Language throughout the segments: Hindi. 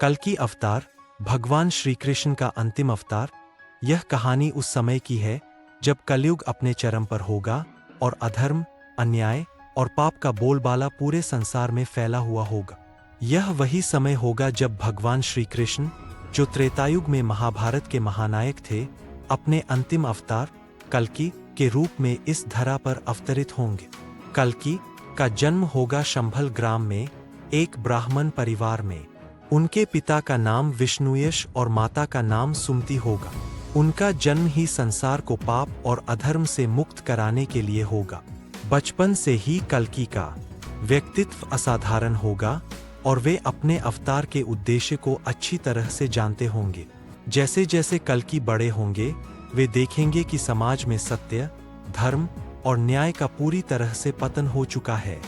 कल्कि अवतार, भगवान श्री कृष्ण का अंतिम अवतार। यह कहानी उस समय की है जब कलयुग अपने चरम पर होगा और अधर्म, अन्याय और पाप का बोलबाला पूरे संसार में फैला हुआ होगा। यह वही समय होगा जब भगवान श्री कृष्ण, जो त्रेतायुग में महाभारत के महानायक थे, अपने अंतिम अवतार कल्कि के रूप में इस धरा पर अवतरित होंगे। कल्कि का जन्म होगा शंभल ग्राम में, एक ब्राह्मण परिवार में। उनके पिता का नाम विष्णुयश और माता का नाम सुमति होगा। उनका जन्म ही संसार को पाप और अधर्म से मुक्त कराने के लिए होगा। बचपन से ही कल्कि का व्यक्तित्व असाधारण होगा और वे अपने अवतार के उद्देश्य को अच्छी तरह से जानते होंगे। जैसे जैसे कल्कि बड़े होंगे, वे देखेंगे कि समाज में सत्य, धर्म और न्याय का पूरी तरह से पतन हो चुका है।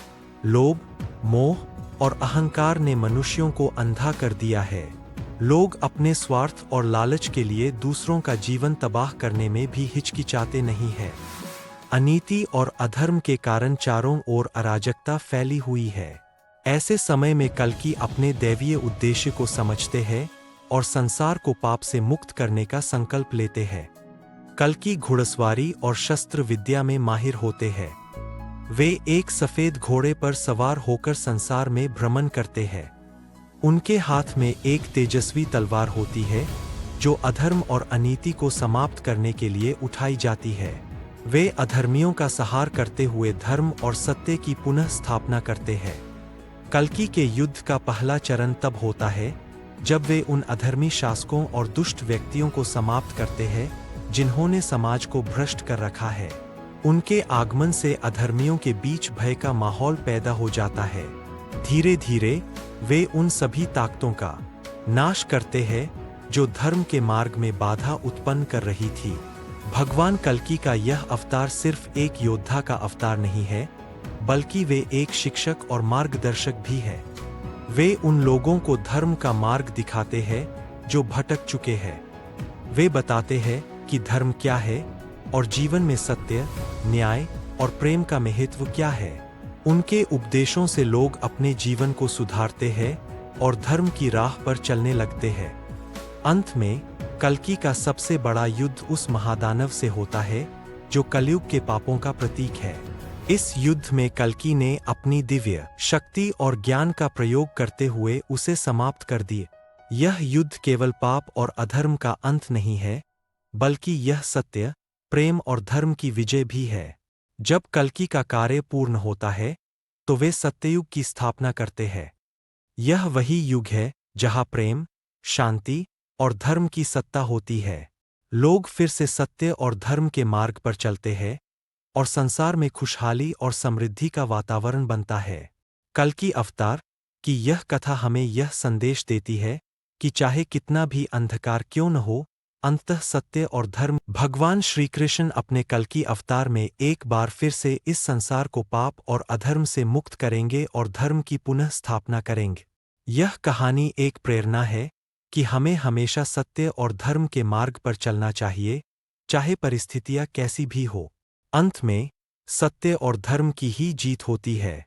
लोभ, मोह और अहंकार ने मनुष्यों को अंधा कर दिया है। लोग अपने स्वार्थ और लालच के लिए दूसरों का जीवन तबाह करने में भी हिचकिचाते नहीं हैं। अनीति और अधर्म के कारण चारों ओर अराजकता फैली हुई है। ऐसे समय में कल्कि अपने दैवीय उद्देश्य को समझते हैं और संसार को पाप से मुक्त करने का संकल्प लेते हैं। कल्कि घुड़सवारी और शस्त्र विद्या में माहिर होते हैं। वे एक सफेद घोड़े पर सवार होकर संसार में भ्रमण करते हैं। उनके हाथ में एक तेजस्वी तलवार होती है, जो अधर्म और अनीति को समाप्त करने के लिए उठाई जाती है। वे अधर्मियों का संहार करते हुए धर्म और सत्य की पुनः स्थापना करते हैं। कल्कि के युद्ध का पहला चरण तब होता है जब वे उन अधर्मी शासकों और दुष्ट व्यक्तियों को समाप्त करते हैं जिन्होंने समाज को भ्रष्ट कर रखा है। उनके आगमन से अधर्मियों के बीच भय का माहौल पैदा हो जाता है। धीरे धीरे वे उन सभी ताकतों का नाश करते हैं जो धर्म के मार्ग में बाधा उत्पन्न कर रही थी। भगवान कल्कि का यह अवतार सिर्फ एक योद्धा का अवतार नहीं है, बल्कि वे एक शिक्षक और मार्गदर्शक भी है। वे उन लोगों को धर्म का मार्ग दिखाते हैं जो भटक चुके हैं। वे बताते हैं कि धर्म क्या है और जीवन में सत्य, न्याय और प्रेम का महत्व क्या है। उनके उपदेशों से लोग अपने जीवन को सुधारते हैं और धर्म की राह पर चलने लगते हैं। अंत में कल्कि का सबसे बड़ा युद्ध उस महादानव से होता है जो कलयुग के पापों का प्रतीक है। इस युद्ध में कल्कि ने अपनी दिव्य शक्ति और ज्ञान का प्रयोग करते हुए उसे समाप्त कर दिए। यह युद्ध केवल पाप और अधर्म का अंत नहीं है, बल्कि यह सत्य, प्रेम और धर्म की विजय भी है। जब कल्कि का कार्य पूर्ण होता है तो वे सत्ययुग की स्थापना करते हैं। यह वही युग है जहां प्रेम, शांति और धर्म की सत्ता होती है। लोग फिर से सत्य और धर्म के मार्ग पर चलते हैं और संसार में खुशहाली और समृद्धि का वातावरण बनता है। कल्कि अवतार की यह कथा हमें यह संदेश देती है कि चाहे कितना भी अंधकार क्यों न हो, अंततः सत्य और धर्म। भगवान श्री कृष्ण अपने कल्कि अवतार में एक बार फिर से इस संसार को पाप और अधर्म से मुक्त करेंगे और धर्म की पुनः स्थापना करेंगे। यह कहानी एक प्रेरणा है कि हमें हमेशा सत्य और धर्म के मार्ग पर चलना चाहिए, चाहे परिस्थितियां कैसी भी हो। अंत में सत्य और धर्म की ही जीत होती है।